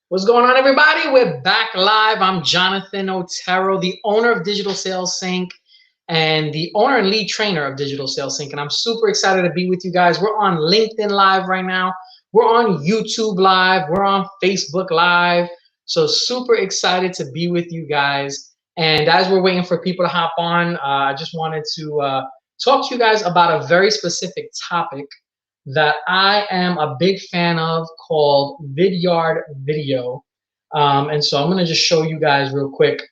What's going on, everybody? We're back live. I'm Jonathan Otero, the owner of Digital Sales Sync and the owner and lead trainer of Digital Sales Sync. And I'm super excited to be with you guys. We're on LinkedIn Live right now. We're on YouTube Live. We're on Facebook Live. So super excited to be with you guys. And as we're waiting for people to hop on, I just wanted to talk to you guys about a very specific topic that I am a big fan of called Vidyard Video. And so I'm going to just show you guys real quick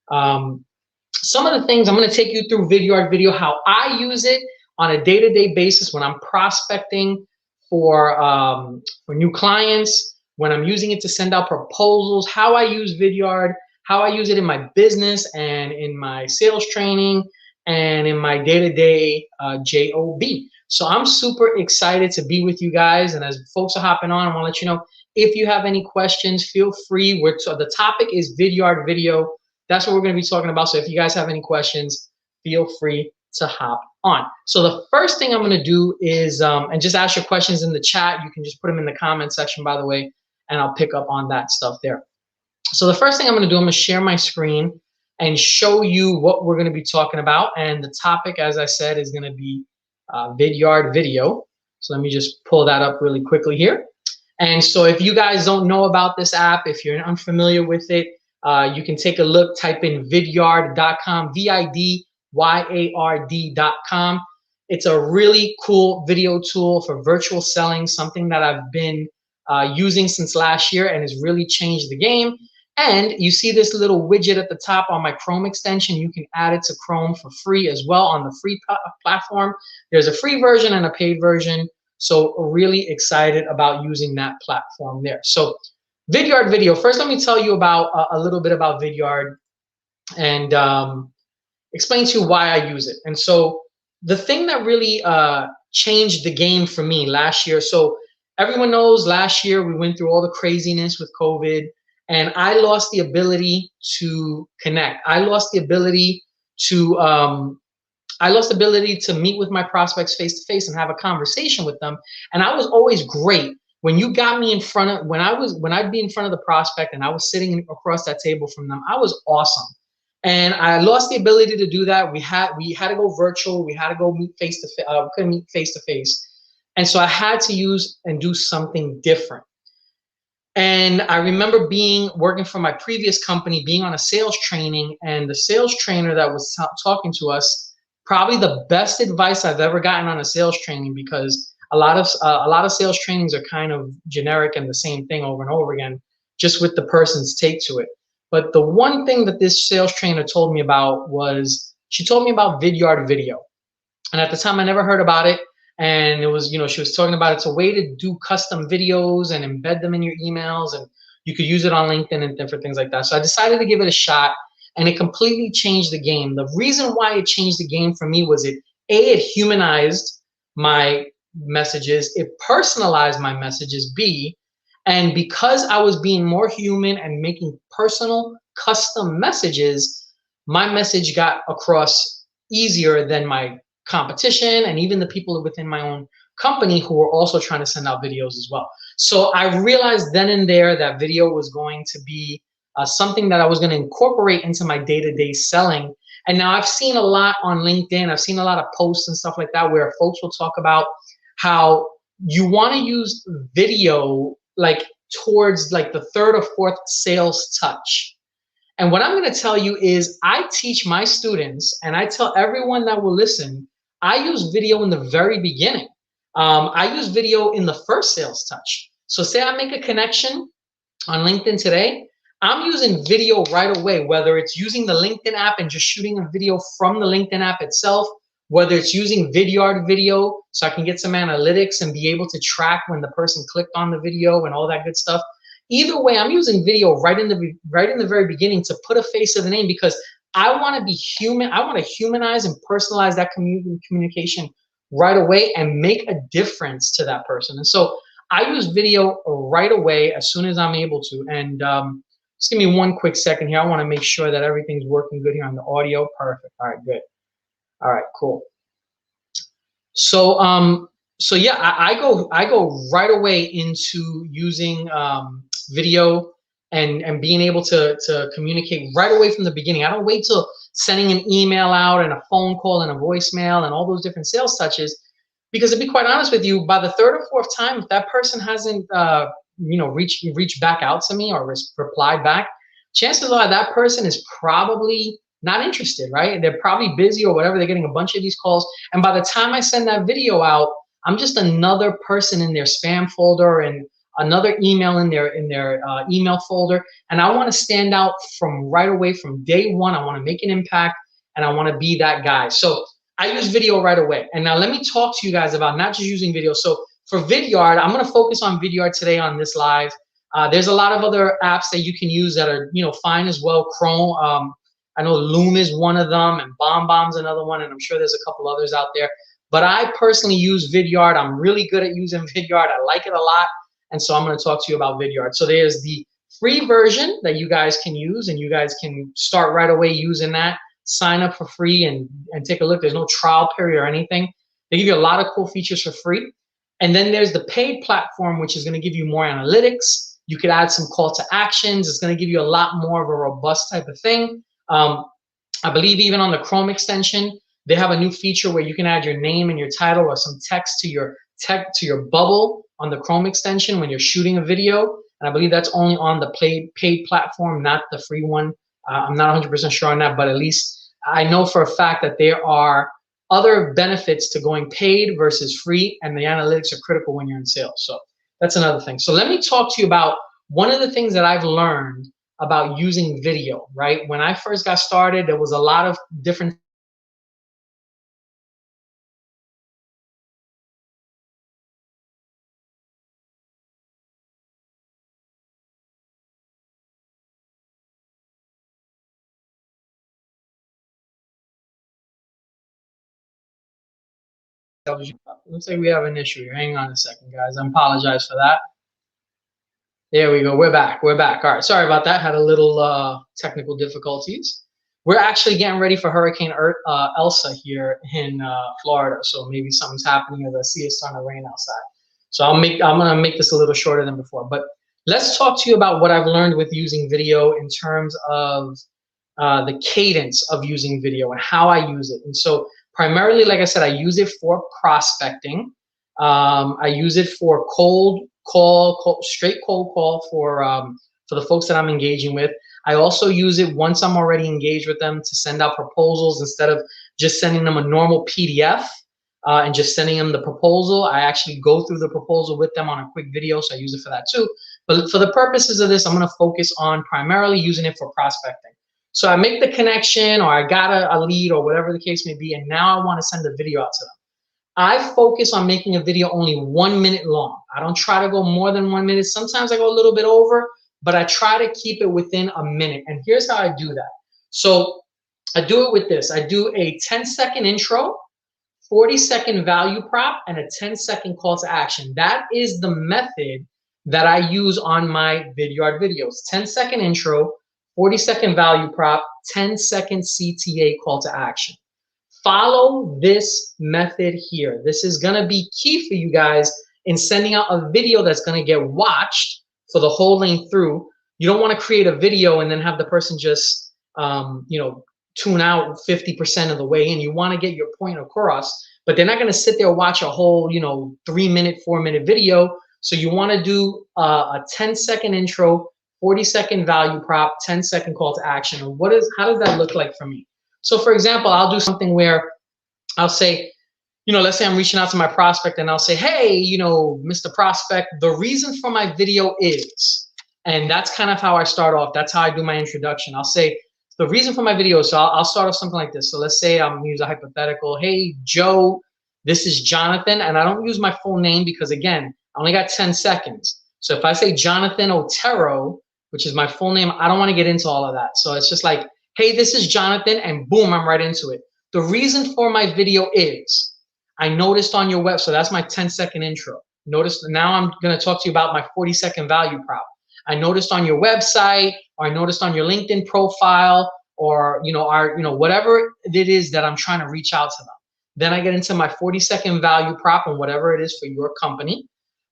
some of the things. I'm going to take you through Vidyard Video, how I use it on a day-to-day basis when I'm prospecting for new clients, when I'm using it to send out proposals, how I use Vidyard, how I use it in my business and in my sales training and in my day-to-day job. So I'm super excited to be with you guys. And as folks are hopping on, I want to let you know, if you have any questions, feel free. The topic is Vidyard Video. That's what we're going to be talking about. So if you guys have any questions, feel free to hop on. So the first thing I'm going to do is, and just ask your questions in the chat. You can just put them in the comment section, by the way, and I'll pick up on that stuff there. So the first thing I'm going to do, I'm going to share my screen and show you what we're going to be talking about. And the topic, as I said, is going to be Vidyard Video. So let me just pull that up really quickly here. And so if you guys don't know about this app, if you're unfamiliar with it, you can take a look, type in vidyard.com, vidyard.com. It's a really cool video tool for virtual selling, something that I've been using since last year and has really changed the game. And you see this little widget at the top on my Chrome extension. You can add it to Chrome for free as well on the free platform. There's a free version and a paid version. So really excited about using that platform there. So Vidyard Video. First, let me tell you about a little bit about Vidyard and explain to you why I use it. And so the thing that really changed the game for me last year. So everyone knows last year we went through all the craziness with COVID. And I lost the ability to connect. I lost the ability to meet with my prospects face to face and have a conversation with them. And I was always great when you got me in front of when I'd be in front of the prospect and I was sitting across that table from them. I was awesome. And I lost the ability to do that. We had to go virtual. We had to go meet face to face. We couldn't meet face to face. And so I had to use and do something different. And I remember working for my previous company, being on a sales training, and the sales trainer that was talking to us, probably the best advice I've ever gotten on a sales training, because a lot of sales trainings are kind of generic and the same thing over and over again, just with the person's take to it. But the one thing that this sales trainer told me about was, she told me about Vidyard Video. And at the time I never heard about it. And it was, she was talking about it's a way to do custom videos and embed them in your emails, and you could use it on LinkedIn and different things like that. So I decided to give it a shot, and it completely changed the game. The reason why it changed the game for me was it humanized my messages, it personalized my messages, and because I was being more human and making personal custom messages, my message got across easier than my competition and even the people within my own company who were also trying to send out videos as well. So I realized then and there that video was going to be something that I was going to incorporate into my day-to-day selling. And now I've seen a lot on LinkedIn. I've seen a lot of posts and stuff like that where folks will talk about how you want to use video like towards like the third or fourth sales touch. And what I'm going to tell you is I teach my students, and I tell everyone that will listen, I use video in the very beginning. I use video in the first sales touch. So say I make a connection on LinkedIn today, I'm using video right away, whether it's using the LinkedIn app and just shooting a video from the LinkedIn app itself, whether it's using Vidyard Video so I can get some analytics and be able to track when the person clicked on the video and all that good stuff. Either way, I'm using video right in the very beginning to put a face to the name, because I want to be human. I want to humanize and personalize that communication right away and make a difference to that person. And so I use video right away as soon as I'm able to. And just give me one quick second here. I want to make sure that everything's working good here on the audio. Perfect. All right, good. All right, cool. So yeah, I go right away into using video and being able to communicate right away from the beginning. I don't wait till sending an email out and a phone call and a voicemail and all those different sales touches, because to be quite honest with you, by the third or fourth time, if that person hasn't reached back out to me or replied back, chances are that person is probably not interested, right? They're probably busy or whatever. They're getting a bunch of these calls, and by the time I send that video out, I'm just another person in their spam folder and another email in their email folder. And I want to stand out from right away from day one. I want to make an impact, and I want to be that guy. So I use video right away. And now let me talk to you guys about not just using video. So for Vidyard, I'm going to focus on Vidyard today on this live. There's a lot of other apps that you can use that are fine as well. Chrome, I know Loom is one of them, and BombBomb's another one, and I'm sure there's a couple others out there. But I personally use Vidyard. I'm really good at using Vidyard. I like it a lot. And so I'm going to talk to you about Vidyard. So there's the free version that you guys can use, and you guys can start right away using that. Sign up for free and take a look. There's no trial period or anything. They give you a lot of cool features for free. And then there's the paid platform, which is going to give you more analytics. You could add some call to actions. It's going to give you a lot more of a robust type of thing. I believe even on the Chrome extension, they have a new feature where you can add your name and your title or some text to your bubble on the Chrome extension when you're shooting a video. And I believe that's only on the paid platform, not the free one. I'm not 100% sure on that, but at least I know for a fact that there are other benefits to going paid versus free, and the analytics are critical when you're in sales. So that's another thing. So let me talk to you about one of the things that I've learned about using video, right? When I first got started, there was a lot of different looks like we have an issue here. Hang on a second, guys. I apologize for that. There we go. We're back. We're back. All right. Sorry about that. Had a little technical difficulties. We're actually getting ready for Hurricane Elsa here in Florida. So maybe something's happening as I see it's starting to rain outside. So I'm gonna make this a little shorter than before. But let's talk to you about what I've learned with using video in terms of the cadence of using video and how I use it. And so primarily, like I said, I use it for prospecting. I use it for straight cold call for the folks that I'm engaging with. I also use it once I'm already engaged with them to send out proposals instead of just sending them a normal PDF and just sending them the proposal. I actually go through the proposal with them on a quick video, so I use it for that too. But for the purposes of this, I'm going to focus on primarily using it for prospecting. So I make the connection, or I got a lead, or whatever the case may be, and now I want to send a video out to them. I focus on making a video only 1 minute long. I don't try to go more than 1 minute. Sometimes I go a little bit over, but I try to keep it within a minute. And here's how I do that. So I do it with this. I do a 10-second intro, 40-second value prop, and a 10-second call to action. That is the method that I use on my Vidyard videos. 10-second intro, 40-second value prop, 10-second CTA call to action. Follow this method here. This is going to be key for you guys in sending out a video that's going to get watched for the whole length through. You don't want to create a video and then have the person just, tune out 50% of the way in. You want to get your point across, but they're not going to sit there and watch a whole, 3-minute, 4-minute video. So you want to do a 10-second intro, 40-second value prop, 10-second call to action. And how does that look like for me? So for example, I'll do something where I'll say, let's say I'm reaching out to my prospect and I'll say, hey, Mr. Prospect, the reason for my video is, and that's kind of how I start off. That's how I do my introduction. I'll say the reason for my video. So I'll start off something like this. So let's say I'm going to use a hypothetical. Hey, Joe, this is Jonathan. And I don't use my full name because, again, I only got 10 seconds. So if I say Jonathan Otero, which is my full name, I don't want to get into all of that. So it's just like, hey, this is Jonathan, and boom, I'm right into it. The reason for my video is, I noticed on your web, so that's my 10-second intro. Notice now I'm going to talk to you about my 40-second value prop. I noticed on your website, or I noticed on your LinkedIn profile, or whatever it is that I'm trying to reach out to them. Then I get into my 40-second value prop and whatever it is for your company.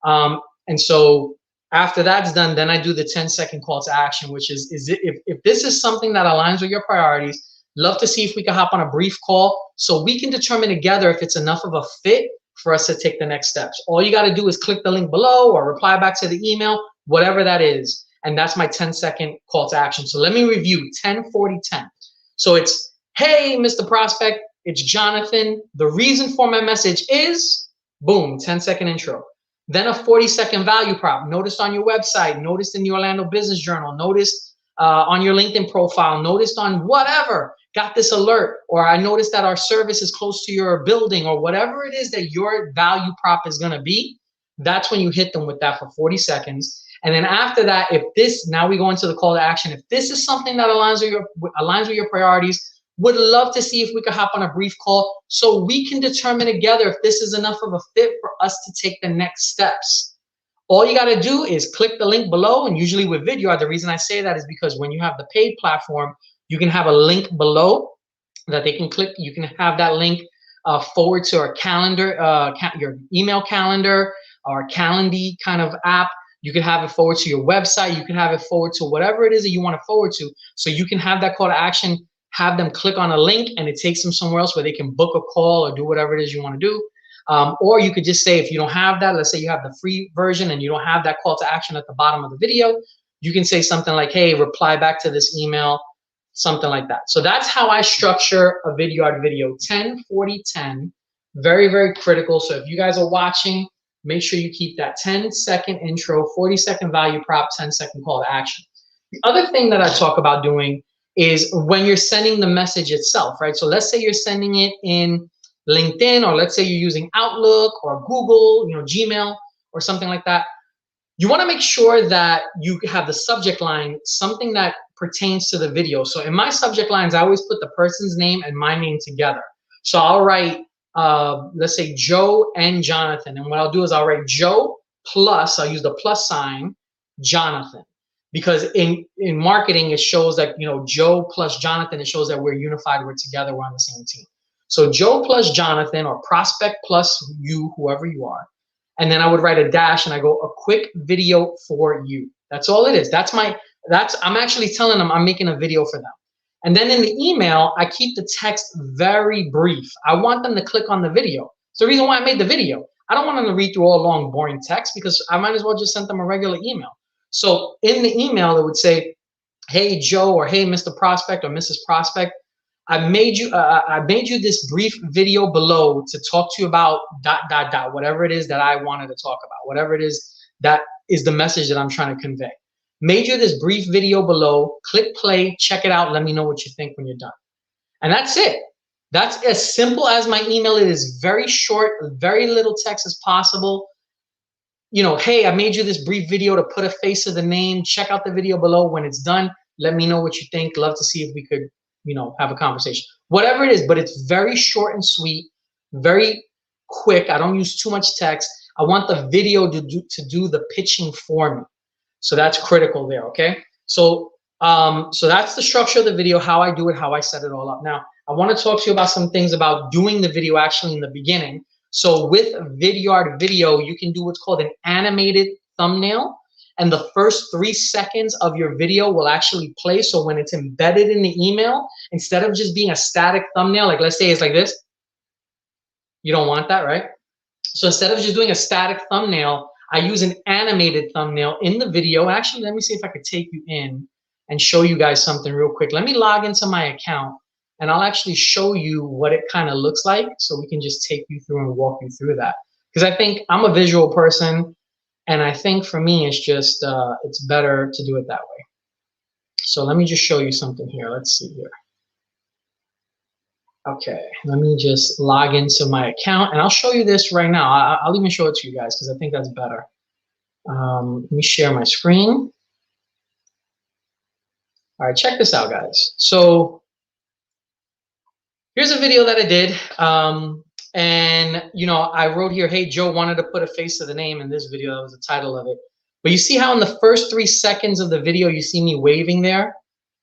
And so After that's done, then I do the 10-second call to action, which is if this is something that aligns with your priorities, love to see if we can hop on a brief call so we can determine together if it's enough of a fit for us to take the next steps. All you got to do is click the link below or reply back to the email, whatever that is. And that's my 10-second call to action. So let me review 10, 40, 10. So it's, hey, Mr. Prospect, it's Jonathan. The reason for my message is, boom, 10-second intro. Then a 40-second value prop. Noticed on your website, noticed in the Orlando Business Journal, noticed on your LinkedIn profile, noticed on whatever, got this alert, or I noticed that our service is close to your building, or whatever it is that your value prop is going to be. That's when you hit them with that for 40 seconds. And then after that, if this, now we go into the call to action. If this is something that aligns with your priorities, would love to see if we could hop on a brief call so we can determine together if this is enough of a fit for us to take the next steps. All you got to do is click the link below. And usually with Vidyard, the reason I say that is because when you have the paid platform, you can have a link below that they can click. You can have that link forward to our calendar, your email calendar, or Calendly kind of app. You can have it forward to your website. You can have it forward to whatever it is that you want to forward to. So you can have that call to action, have them click on a link, and it takes them somewhere else where they can book a call or do whatever it is you want to do. Or you could just say, if you don't have that, let's say you have the free version and you don't have that call to action at the bottom of the video, you can say something like, hey, reply back to this email, something like that. So that's how I structure a Vidyard video, 10, 40, 10. Very, very critical. So if you guys are watching, make sure you keep that 10-second intro, 40-second value prop, 10-second call to action. The other thing that I talk about doing is when you're sending the message itself, right? So let's say you're sending it in LinkedIn, or let's say you're using Outlook or Google, Gmail or something like that. You want to make sure that you have the subject line, something that pertains to the video. So in my subject lines, I always put the person's name and my name together. So I'll write, let's say Joe and Jonathan. And what I'll do is I'll write Joe plus, I'll use the plus sign, Jonathan. Because in marketing, it shows that, Joe plus Jonathan, it shows that we're unified, we're together, we're on the same team. So Joe plus Jonathan, or prospect plus you, whoever you are. And then I would write a dash and I go, a quick video for you. That's all it is. I'm actually telling them I'm making a video for them. And then in the email, I keep the text very brief. I want them to click on the video. It's the reason why I made the video. I don't want them to read through all long, boring text, because I might as well just send them a regular email. So in the email, it would say, hey, Joe, or hey, Mr. Prospect or Mrs. Prospect, I made you this brief video below to talk to you about ... whatever it is that I wanted to talk about, whatever it is that is the message that I'm trying to convey. Made you this brief video below, click play, check it out, let me know what you think when you're done. And that's it. That's as simple as my email. It is very short, very little text as possible. Hey, I made you this brief video to put a face to the name. Check out the video below. When it's done, let me know what you think. Love to see if we could, have a conversation. Whatever it is, but it's very short and sweet, very quick. I don't use too much text. I want the video to do the pitching for me. So that's critical there, okay? So that's the structure of the video, how I do it, how I set it all up. Now, I want to talk to you about some things about doing the video actually in the beginning. So with Vidyard video, you can do what's called an animated thumbnail. And the first 3 seconds of your video will actually play. So when it's embedded in the email, instead of just being a static thumbnail, like let's say it's like this, you don't want that, right? So instead of just doing a static thumbnail, I use an animated thumbnail in the video. Actually, let me see if I could take you in and show you guys something real quick. Let me log into my account and I'll actually show you what it kind of looks like so we can just take you through and walk you through that. Because I think I'm a visual person, and I think for me, it's just, it's better to do it that way. So let me just show you something here. Let's see here. Okay, let me just log into my account, and I'll show you this right now. I'll even show it to you guys because I think that's better. Let me share my screen. All right, check this out, guys. So here's a video that I did. And, I wrote here, hey, Joe wanted to put a face to the name in this video. That was the title of it. But you see how in the first 3 seconds of the video, you see me waving there,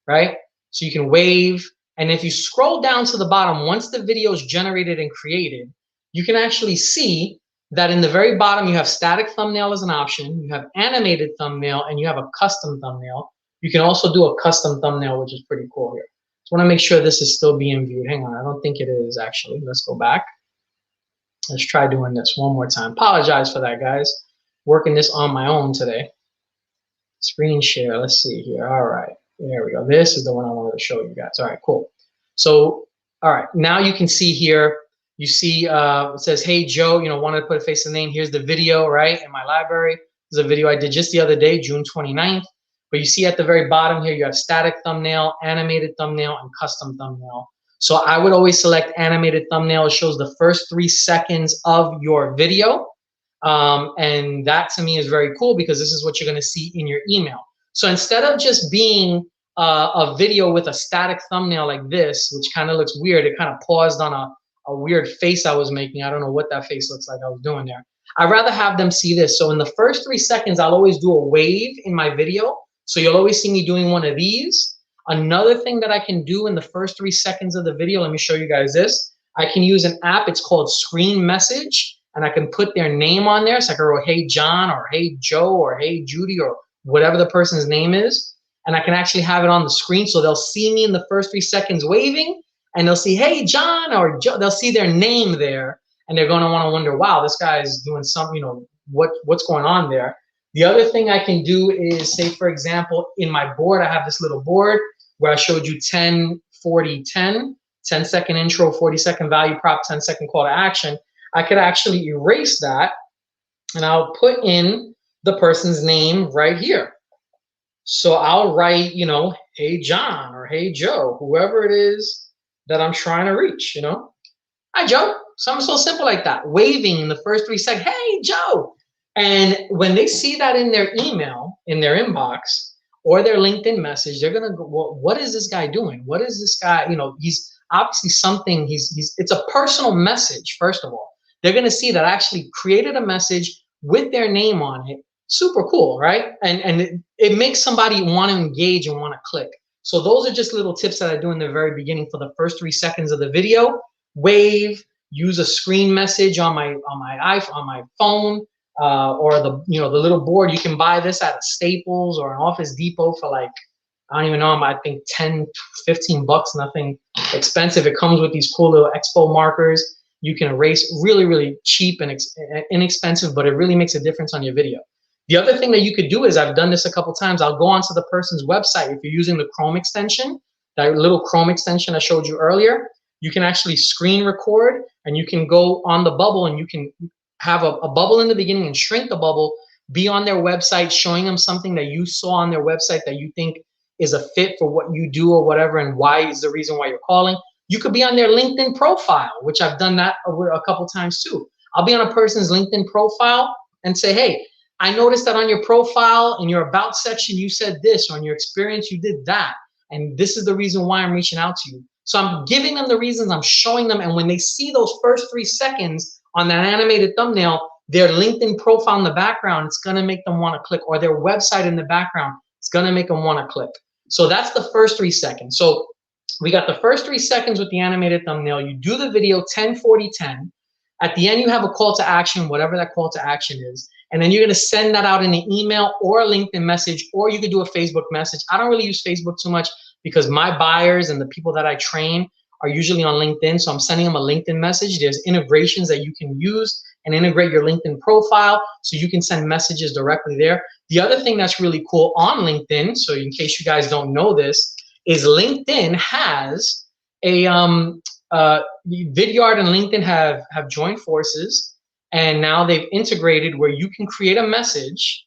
right? So you can wave. And if you scroll down to the bottom, once the video is generated and created, you can actually see that in the very bottom, you have static thumbnail as an option, you have animated thumbnail, and you have a custom thumbnail. You can also do a custom thumbnail, which is pretty cool here. So I want to make sure this is still being viewed. Hang on, I don't think it is actually. Let's go back. Let's try doing this one more time. Apologize for that, guys. Working this on my own today. Screen share, let's see here. All right, there we go. This is the one I wanted to show you guys. All right, cool. So, all right, now you can see here, you see it says, hey, Joe, you know, wanted to put a face and name. Here's the video, right, in my library. This is a video I did just the other day, June 29th. But you see at the very bottom here, you have static thumbnail, animated thumbnail, and custom thumbnail. So I would always select animated thumbnail. It shows the first 3 seconds of your video. And that to me is very cool because this is what you're going to see in your email. So instead of just being a video with a static thumbnail like this, which kind of looks weird, it kind of paused on a weird face I was making. I don't know what that face looks like I was doing there. I'd rather have them see this. So in the first 3 seconds, I'll always do a wave in my video. So you'll always see me doing one of these. Another thing that I can do in the first 3 seconds of the video, let me show you guys this. I can use an app, it's called Screen Message. And I can put their name on there. So I can write, hey, John, or hey, Joe, or hey, Judy, or whatever the person's name is. And I can actually have it on the screen. So they'll see me in the first 3 seconds waving. And they'll see, hey, John, or Joe. They'll see their name there. And they're going to want to wonder, wow, this guy is doing something, you know, what's going on there. The other thing I can do is, say, for example, in my board, I have this little board where I showed you 10, 40, 10, 10-second intro, 40-second value prop, 10-second call to action. I could actually erase that and I'll put in the person's name right here. So I'll write, you know, hey, John, or hey, Joe, whoever it is that I'm trying to reach, you know. Hi, Joe. Something so simple like that. Waving in the first 3 seconds, hey, Joe. And when they see that in their email, in their inbox, or their LinkedIn message, they're going to go, well, what is this guy doing? What is this guy, you know, he's obviously something, it's a personal message, first of all. They're going to see that I actually created a message with their name on it. Super cool, right? And it makes somebody want to engage and want to click. So those are just little tips that I do in the very beginning for the first 3 seconds of the video. Wave, use a screen message on my iPhone, on my phone, or the little board. You can buy this at a Staples or an Office Depot for like, I don't even know, I think 10, 15 bucks, nothing expensive. It comes with these cool little expo markers. You can erase really, really cheap and inexpensive, but it really makes a difference on your video. The other thing that you could do is, I've done this a couple times, I'll go onto the person's website. If you're using the Chrome extension, that little Chrome extension I showed you earlier, you can actually screen record and you can go on the bubble and you can have a bubble in the beginning and shrink the bubble, be on their website, showing them something that you saw on their website that you think is a fit for what you do or whatever, and why is the reason why you're calling. You could be on their LinkedIn profile, which I've done that a couple times too. I'll be on a person's LinkedIn profile and say, hey, I noticed that on your profile, in your about section, you said this, or in your experience, you did that. And this is the reason why I'm reaching out to you. So I'm giving them the reasons, I'm showing them. And when they see those first 3 seconds on that animated thumbnail, their LinkedIn profile in the background, it's going to make them want to click, or their website in the background, it's going to make them want to click. So that's the first 3 seconds. So we got the first 3 seconds with the animated thumbnail. You do the video 10, 40, 10. At the end, you have a call to action, whatever that call to action is. And then you're going to send that out in an email or a LinkedIn message, or you could do a Facebook message. I don't really use Facebook too much because my buyers and the people that I train are usually on LinkedIn. So I'm sending them a LinkedIn message. There's integrations that you can use and integrate your LinkedIn profile so you can send messages directly there. The other thing that's really cool on LinkedIn, so in case you guys don't know this, is LinkedIn has a Vidyard and LinkedIn have joined forces, and now they've integrated where you can create a message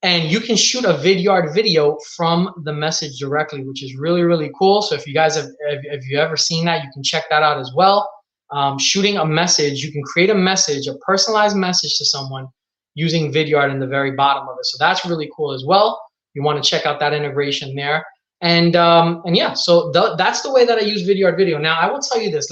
and you can shoot a Vidyard video from the message directly, which is really, really cool. So if you guys if you ever seen that, you can check that out as well. Shooting a message, you can create a message, a personalized message to someone using Vidyard in the very bottom of it. So that's really cool as well. You want to check out that integration there. And yeah, so that's the way that I use Vidyard video. Now, I will tell you this.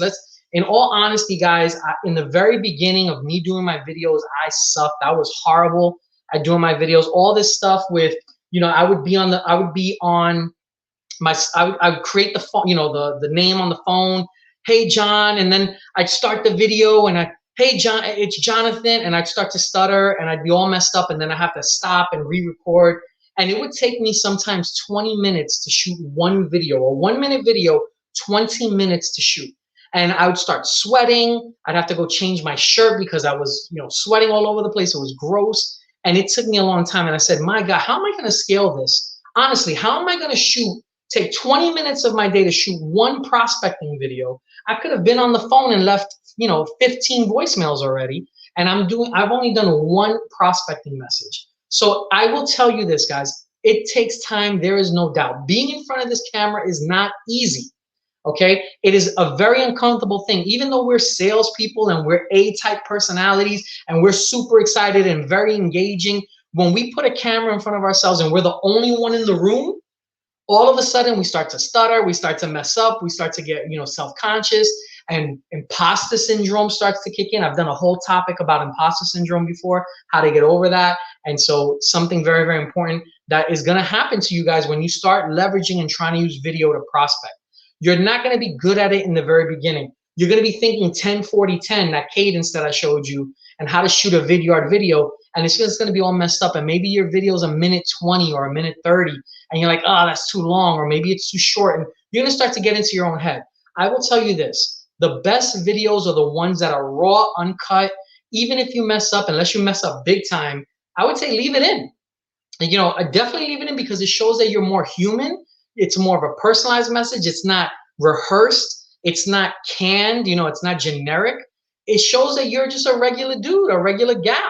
In all honesty, guys, in the very beginning of me doing my videos, I sucked. I was horrible at doing my videos. All this stuff with, I would create the phone, the name on the phone. Hey, John, and then I'd start the video and hey, John, it's Jonathan. And I'd start to stutter and I'd be all messed up. And then I have to stop and re-record. And it would take me sometimes 20 minutes to shoot one video, a 1 minute video, 20 minutes to shoot. And I would start sweating. I'd have to go change my shirt because I was, sweating all over the place. It was gross. And it took me a long time. And I said, my God, how am I going to scale this? Honestly, how am I going to take 20 minutes of my day to shoot one prospecting video? I could have been on the phone and left, 15 voicemails already. And I've only done one prospecting message. So I will tell you this, guys, it takes time. There is no doubt. Being in front of this camera is not easy. Okay, it is a very uncomfortable thing. Even though we're salespeople and we're A-type personalities and we're super excited and very engaging, when we put a camera in front of ourselves and we're the only one in the room, all of a sudden we start to stutter, we start to mess up, we start to get, self-conscious, and imposter syndrome starts to kick in. I've done a whole topic about imposter syndrome before, how to get over that. And so something very, very important that is going to happen to you guys when you start leveraging and trying to use video to prospect. You're not going to be good at it in the very beginning. You're going to be thinking 10, 40, 10, that cadence that I showed you, and how to shoot a Vidyard video. And it's just going to be all messed up. And maybe your video is a minute 20 or a minute 30. And you're like, oh, that's too long. Or maybe it's too short. And you're going to start to get into your own head. I will tell you this. The best videos are the ones that are raw, uncut. Even if you mess up, unless you mess up big time, I would say leave it in. Definitely leave it in because it shows that you're more human. It's more of a personalized message. It's not rehearsed. It's not canned. It's not generic. It shows that you're just a regular dude, a regular gal.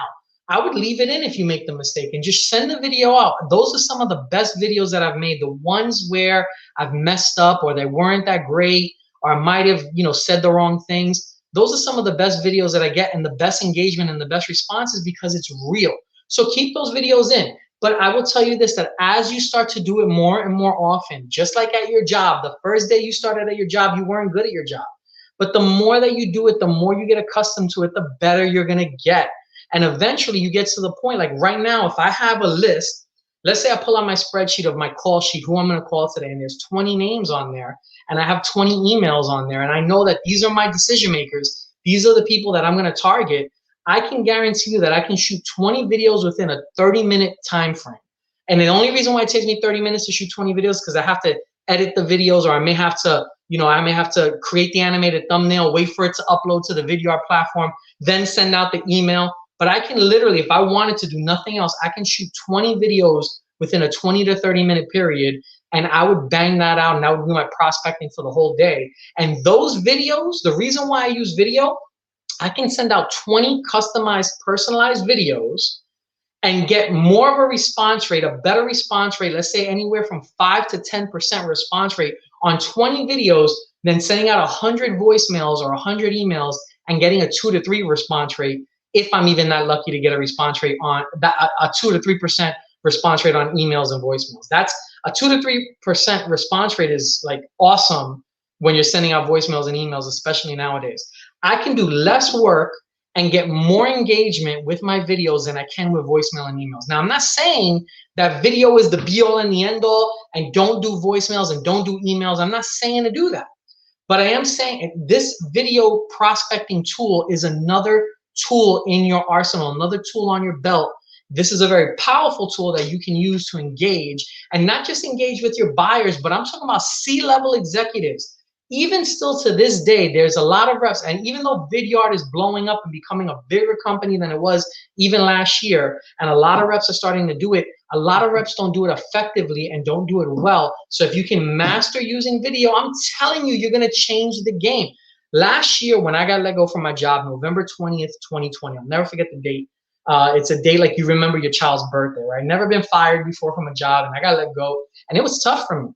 I would leave it in if you make the mistake and just send the video out. Those are some of the best videos that I've made. The ones where I've messed up or they weren't that great or I might have, said the wrong things. Those are some of the best videos that I get and the best engagement and the best responses because it's real. So keep those videos in. But I will tell you this, that as you start to do it more and more often, just like at your job, the first day you started at your job, you weren't good at your job. But the more that you do it, the more you get accustomed to it, the better you're going to get. And eventually you get to the point, like right now, if I have a list, let's say I pull out my spreadsheet of my call sheet, who I'm going to call today, and there's 20 names on there, and I have 20 emails on there, and I know that these are my decision makers. These are the people that I'm going to target. I can guarantee you that I can shoot 20 videos within a 30-minute time frame. And the only reason why it takes me 30 minutes to shoot 20 videos is because I have to edit the videos, or I may have to, create the animated thumbnail, wait for it to upload to the Vidyard platform, then send out the email. But I can literally, if I wanted to do nothing else, I can shoot 20 videos within a 20 to 30-minute period, and I would bang that out, and that would be my prospecting for the whole day. And those videos, the reason why I use video, I can send out 20 customized, personalized videos and get more of a response rate, a better response rate, let's say anywhere from 5 to 10% response rate on 20 videos than sending out 100 voicemails or 100 emails and getting a 2 to 3 response rate, if I'm even that lucky to get a response rate on that, a 2 to 3% response rate on emails and voicemails. That's a 2 to 3% response rate is like awesome when you're sending out voicemails and emails, especially nowadays. I can do less work and get more engagement with my videos than I can with voicemail and emails. Now, I'm not saying that video is the be all and the end all and don't do voicemails and don't do emails. I'm not saying to do that. But I am saying this video prospecting tool is another tool in your arsenal, another tool on your belt. This is a very powerful tool that you can use to engage, and not just engage with your buyers, but I'm talking about C-level executives. Even still to this day, there's a lot of reps, and even though Vidyard is blowing up and becoming a bigger company than it was even last year, and a lot of reps are starting to do it, a lot of reps don't do it effectively and don't do it well. So if you can master using video, I'm telling you, you're going to change the game. Last year, when I got let go from my job, November 20th, 2020, I'll never forget the date. It's a day like you remember your child's birthday, right? I'd never been fired before from a job, and I got let go, and it was tough for me.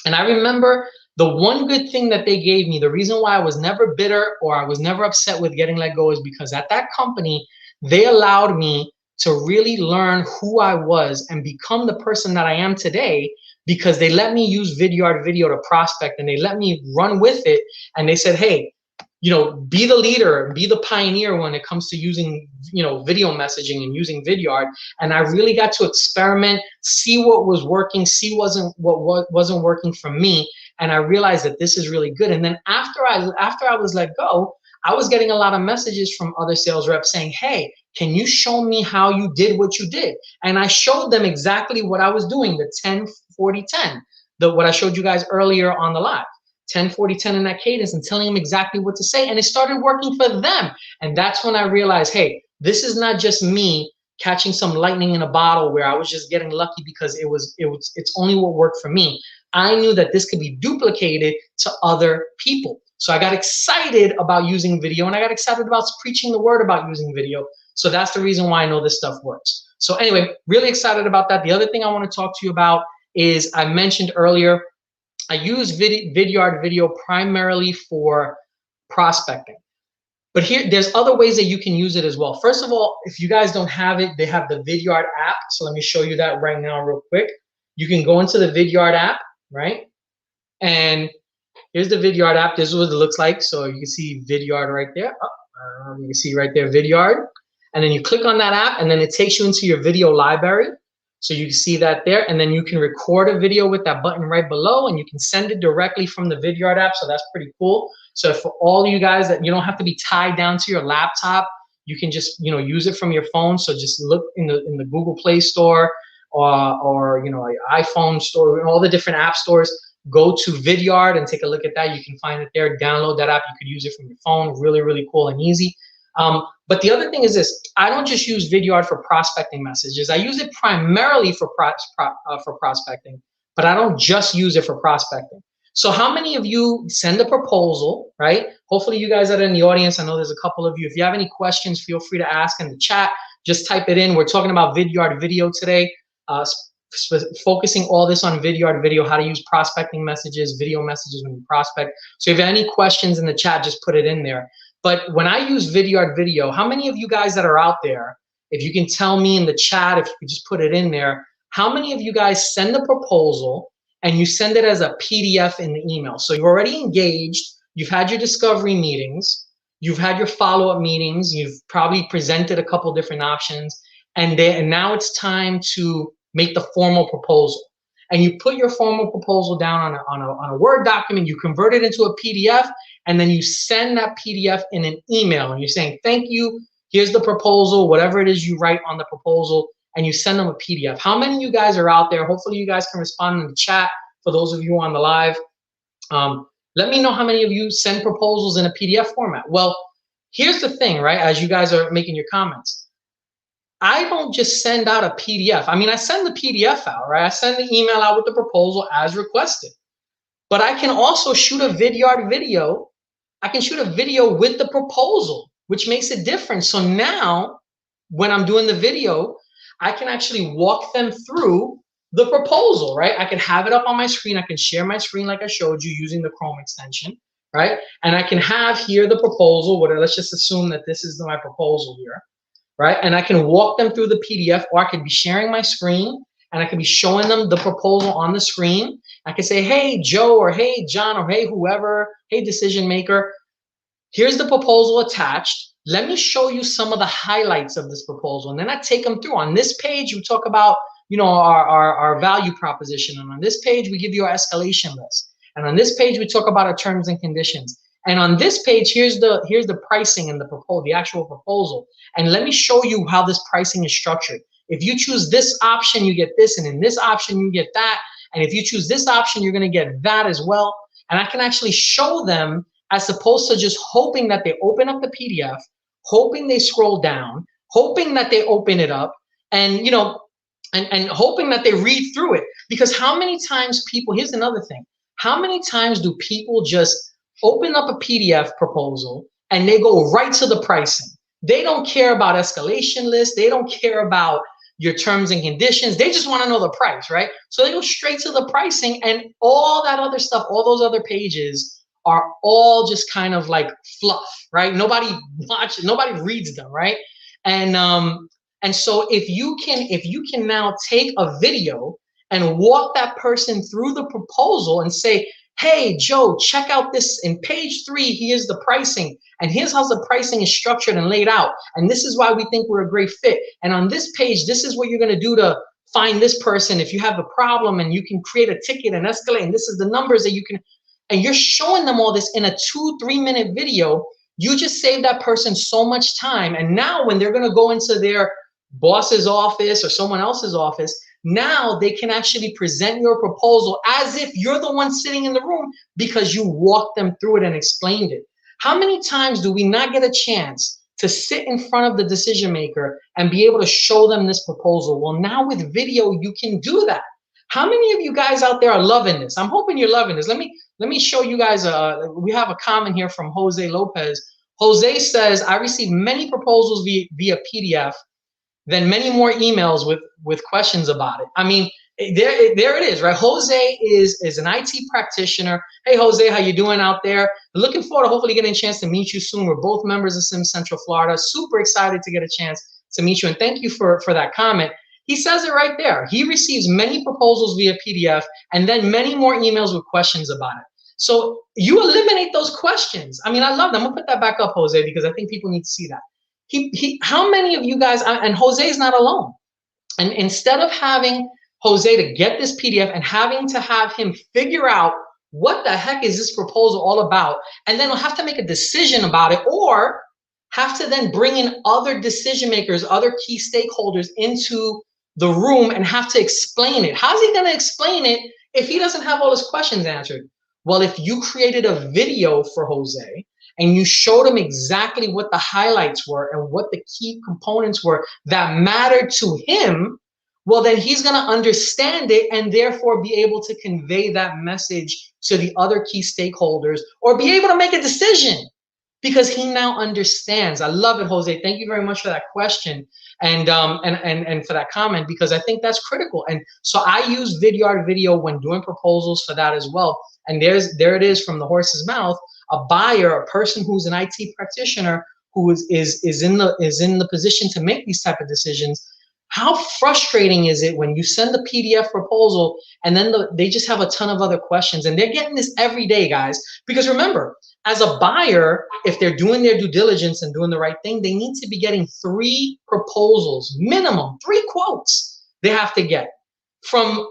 And I remember the one good thing that they gave me, the reason why I was never bitter or I was never upset with getting let go, is because at that company, they allowed me to really learn who I was and become the person that I am today, because they let me use Vidyard video to prospect, and they let me run with it. And they said, hey, be the leader, be the pioneer when it comes to using, video messaging and using Vidyard. And I really got to experiment, see what was working, see what wasn't working for me. And I realized that this is really good. And then after I was let go, I was getting a lot of messages from other sales reps saying, hey, can you show me how you did what you did? And I showed them exactly what I was doing, the 10, 40, 10, what I showed you guys earlier on the live. 10, 40, 10 in that cadence and telling them exactly what to say. And it started working for them. And that's when I realized, hey, this is not just me catching some lightning in a bottle where I was just getting lucky because it's only what worked for me. I knew that this could be duplicated to other people. So I got excited about using video, and I got excited about preaching the word about using video. So that's the reason why I know this stuff works. So anyway, really excited about that. The other thing I want to talk to you about is, I mentioned earlier, I use Vidyard video primarily for prospecting. But there's other ways that you can use it as well. First of all, if you guys don't have it, they have the Vidyard app. So let me show you that right now real quick. You can go into the Vidyard app, right? And here's the Vidyard app. This is what it looks like. So you can see Vidyard right there. You can see right there, Vidyard. And then you click on that app, and then it takes you into your video library. So you can see that there, and then you can record a video with that button right below, and you can send it directly from the Vidyard app. So that's pretty cool. So for all you guys that you don't have to be tied down to your laptop, you can just use it from your phone. So just look in the Google Play Store or iPhone store, all the different app stores. Go to Vidyard and take a look at that. You can find it there. Download that app. You could use it from your phone. Really, really cool and easy. But the other thing is this: I don't just use Vidyard for prospecting messages. I use it primarily for prospecting, but I don't just use it for prospecting. So how many of you send a proposal, right? Hopefully you guys that are in the audience, I know there's a couple of you. If you have any questions, feel free to ask in the chat. Just type it in. We're talking about Vidyard video today, focusing all this on Vidyard video, how to use prospecting messages, video messages when you prospect. So if you have any questions in the chat, just put it in there. But when I use Vidyard video, how many of you guys that are out there, if you can tell me in the chat, if you could just put it in there, how many of you guys send a proposal and you send it as a PDF in the email? So you're already engaged, you've had your discovery meetings, you've had your follow-up meetings, you've probably presented a couple different options, and now it's time to make the formal proposal. And you put your formal proposal down on a Word document, you convert it into a PDF, and then you send that PDF in an email, and you're saying, thank you, here's the proposal, whatever it is you write on the proposal, and you send them a PDF. How many of you guys are out there? Hopefully you guys can respond in the chat for those of you on the live. Let me know how many of you send proposals in a PDF format. Well, here's the thing, right, as you guys are making your comments. I don't just send out a PDF. I mean, I send the PDF out, right? I send the email out with the proposal as requested. But I can also shoot a Vidyard video. I can shoot a video with the proposal, which makes it different. So now, when I'm doing the video, I can actually walk them through the proposal, right? I can have it up on my screen. I can share my screen like I showed you using the Chrome extension, right? And I can have here the proposal. Let's just assume that this is my proposal here. Right? And I can walk them through the PDF, or I can be sharing my screen and I can be showing them the proposal on the screen. I can say, hey, Joe, or hey, John, or hey, whoever, hey, decision maker, here's the proposal attached. Let me show you some of the highlights of this proposal. And then I take them through. On this page, we talk about, our value proposition. And on this page, we give you our escalation list. And on this page, we talk about our terms and conditions. And on this page, here's the pricing and the actual proposal. And let me show you how this pricing is structured. If you choose this option, you get this, and in this option, you get that. And if you choose this option, you're going to get that as well. And I can actually show them, as opposed to just hoping that they open up the PDF, hoping they scroll down, hoping that they open it up, and and hoping that they read through it. Because how many times people, here's another thing, how many times do people just open up a PDF proposal and they go right to the pricing? They don't care about escalation lists. They don't care about your terms and conditions. They just want to know the price, right? So they go straight to the pricing, and all that other stuff, all those other pages are all just kind of like fluff, right? Nobody watches, nobody reads them, right? And so if you can now take a video and walk that person through the proposal and say, hey, Joe, check out this in page 3. Here's the pricing. And here's how the pricing is structured and laid out. And this is why we think we're a great fit. And on this page, this is what you're going to do to find this person if you have a problem, and you can create a ticket and escalate. And this is the numbers that you can, and you're showing them all this in a 2-3 minute video. You just save that person so much time. And now when they're going to go into their boss's office or someone else's office, now they can actually present your proposal as if you're the one sitting in the room because you walked them through it and explained it. How many times do we not get a chance to sit in front of the decision maker and be able to show them this proposal? Well, now with video, you can do that. How many of you guys out there are loving this? I'm hoping you're loving this. Let me show you guys. We have a comment here from Jose Lopez. Jose says, I received many proposals via PDF, then many more emails with questions about it. I mean, there it is, right? Jose is an IT practitioner. Hey, Jose, how you doing out there? Looking forward to hopefully getting a chance to meet you soon. We're both members of Sim Central Florida. Super excited to get a chance to meet you. And thank you for that comment. He says it right there. He receives many proposals via PDF and then many more emails with questions about it. So you eliminate those questions. I mean, I love them. I'm gonna put that back up, Jose, because I think people need to see that. How many of you guys, and Jose's not alone. And instead of having Jose to get this PDF and having to have him figure out what the heck is this proposal all about, and then we'll have to make a decision about it, or have to then bring in other decision makers, other key stakeholders into the room and have to explain it. How's he gonna explain it if he doesn't have all his questions answered? Well, if you created a video for Jose and you showed him exactly what the highlights were and what the key components were that mattered to him, well, then he's going to understand it and therefore be able to convey that message to the other key stakeholders or be able to make a decision because he now understands. I love it, Jose. Thank you very much for that question and for that comment, because I think that's critical. And so I use Vidyard video when doing proposals for that as well. And there it is from the horse's mouth. A buyer, a person who's an IT practitioner who is in the position to make these type of decisions. How frustrating is it when you send the PDF proposal and then they just have a ton of other questions, and they're getting this every day, guys. Because remember, as a buyer, if they're doing their due diligence and doing the right thing, they need to be getting 3 proposals, minimum 3 quotes they have to get from,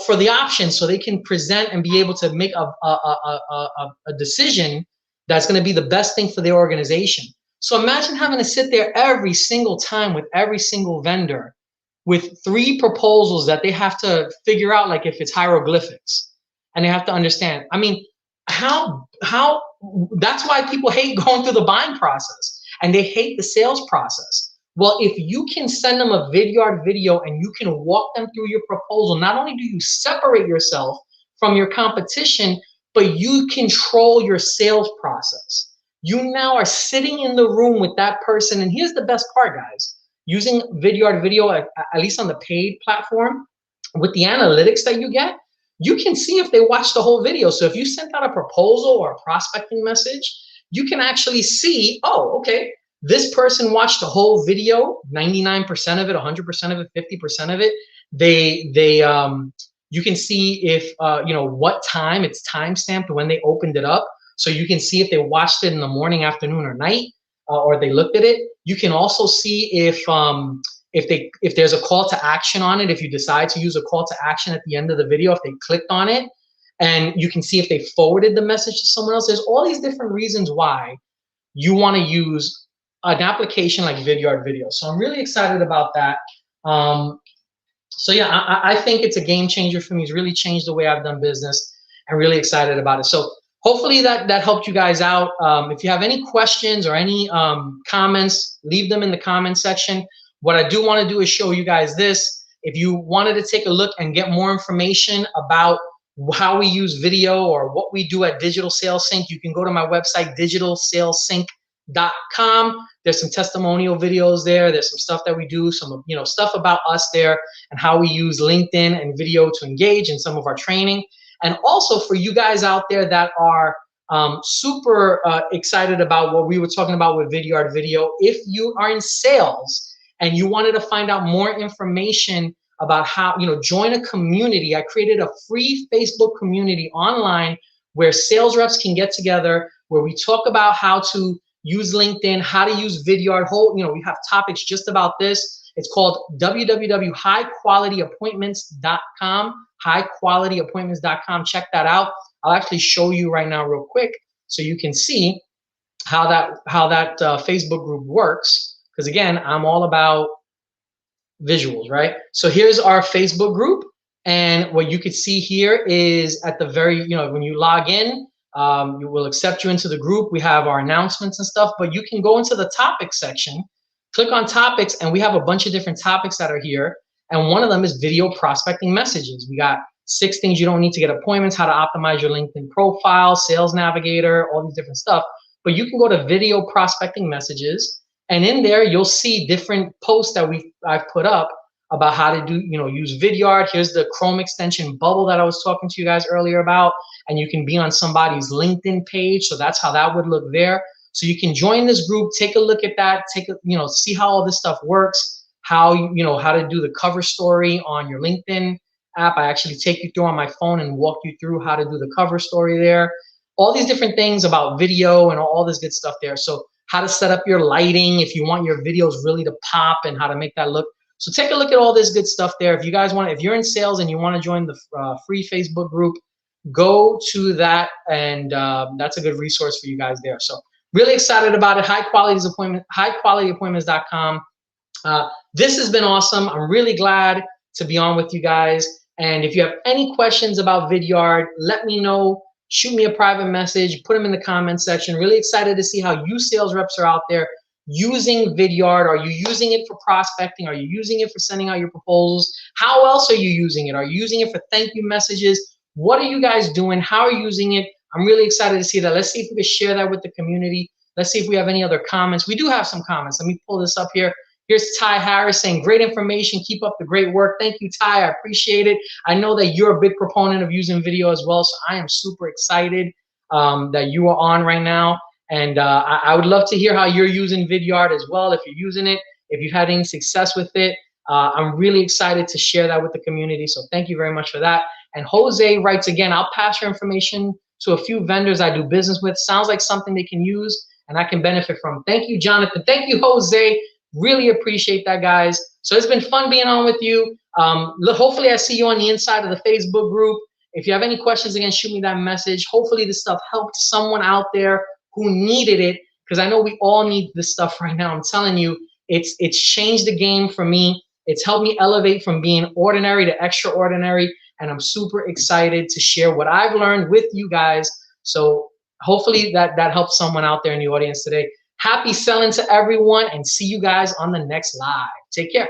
for the option, so they can present and be able to make a decision that's going to be the best thing for their organization. So imagine having to sit there every single time with every single vendor with 3 proposals that they have to figure out, like if it's hieroglyphics, and they have to understand. I mean, how that's why people hate going through the buying process and they hate the sales process. Well, if you can send them a Vidyard video and you can walk them through your proposal, not only do you separate yourself from your competition, but you control your sales process. You now are sitting in the room with that person. And here's the best part, guys. Using Vidyard video, at least on the paid platform, with the analytics that you get, you can see if they watched the whole video. So if you sent out a proposal or a prospecting message, you can actually see, oh, okay, this person watched the whole video, 99% of it, 100% of it, 50% of it. You can see if, what time, it's timestamped when they opened it up. So you can see if they watched it in the morning, afternoon, or night, or they looked at it. You can also see if there's a call to action on it, if you decide to use a call to action at the end of the video, if they clicked on it, and you can see if they forwarded the message to someone else. There's all these different reasons why you want to use an application like Vidyard video. So I'm really excited about that. So yeah, I think it's a game changer for me. It's really changed the way I've done business. I'm really excited about it. So hopefully that helped you guys out. If you have any questions or any comments, leave them in the comment section. What I do want to do is show you guys this. If you wanted to take a look and get more information about how we use video or what we do at Digital Sales Sync, you can go to my website, digitalsalesync.com. There's some testimonial videos there. There's some stuff that we do, some stuff about us there and how we use LinkedIn and video to engage in some of our training. And also for you guys out there that are super excited about what we were talking about with Vidyard video, if you are in sales and you wanted to find out more information about how, join a community. I created a free Facebook community online where sales reps can get together, where we talk about how to use LinkedIn, how to use Vidyard. We have topics just about this. It's called www.highqualityappointments.com, highqualityappointments.com. Check that out. I'll actually show you right now real quick so you can see. how that Facebook group works. Because again, I'm all about visuals, right? So here's our Facebook group, and what you could see here is at the very, when you log in, you will accept you into the group. We have our announcements and stuff, but you can go into the topics section, click on topics, and we have a bunch of different topics that are here. And one of them is video prospecting messages. We got 6 things you don't need to get appointments, how to optimize your LinkedIn profile, sales navigator, all these different stuff. But you can go to video prospecting messages, and in there you'll see different posts that I've put up about how to do, use Vidyard. Here's the Chrome extension bubble that I was talking to you guys earlier about, and you can be on somebody's LinkedIn page. So that's how that would look there. So you can join this group, take a look at that, see how all this stuff works, how to do the cover story on your LinkedIn app. I actually take you through on my phone and walk you through how to do the cover story there. All these different things about video and all this good stuff there. So how to set up your lighting if you want your videos really to pop, and how to make that look. So take a look at all this good stuff there. If you guys want, if you're in sales and you want to join the free Facebook group, go to that, and that's a good resource for you guys there. So really excited about it. highqualityappointments.com. This has been awesome. I'm really glad to be on with you guys. And if you have any questions about Vidyard, let me know. Shoot me a private message, put them in the comment section. Really excited to see how you sales reps are out there using Vidyard. Are you using it for prospecting? Are you using it for sending out your proposals? How else are you using it? Are you using it for thank you messages? What are you guys doing? How are you using it? I'm really excited to see that. Let's see if we can share that with the community. Let's see if we have any other comments. We do have some comments. Let me pull this up here. Here's Ty Harris saying, great information. Keep up the great work. Thank you, Ty. I appreciate it. I know that you're a big proponent of using video as well, so I am super excited that you are on right now. And I would love to hear how you're using Vidyard as well, if you're using it, if you've had any success with it. I'm really excited to share that with the community, so thank you very much for that. And Jose writes again, I'll pass your information to a few vendors I do business with. Sounds like something they can use and I can benefit from. Thank you, Jonathan. Thank you, Jose. Really appreciate that, guys. So it's been fun being on with you. Hopefully I see you on the inside of the Facebook group. If you have any questions, again, shoot me that message. Hopefully this stuff helped someone out there who needed it, because I know we all need this stuff right now. I'm telling you, it's changed the game for me. It's helped me elevate from being ordinary to extraordinary, and I'm super excited to share what I've learned with you guys. So hopefully that helps someone out there in the audience today. Happy selling to everyone, and see you guys on the next live. Take care.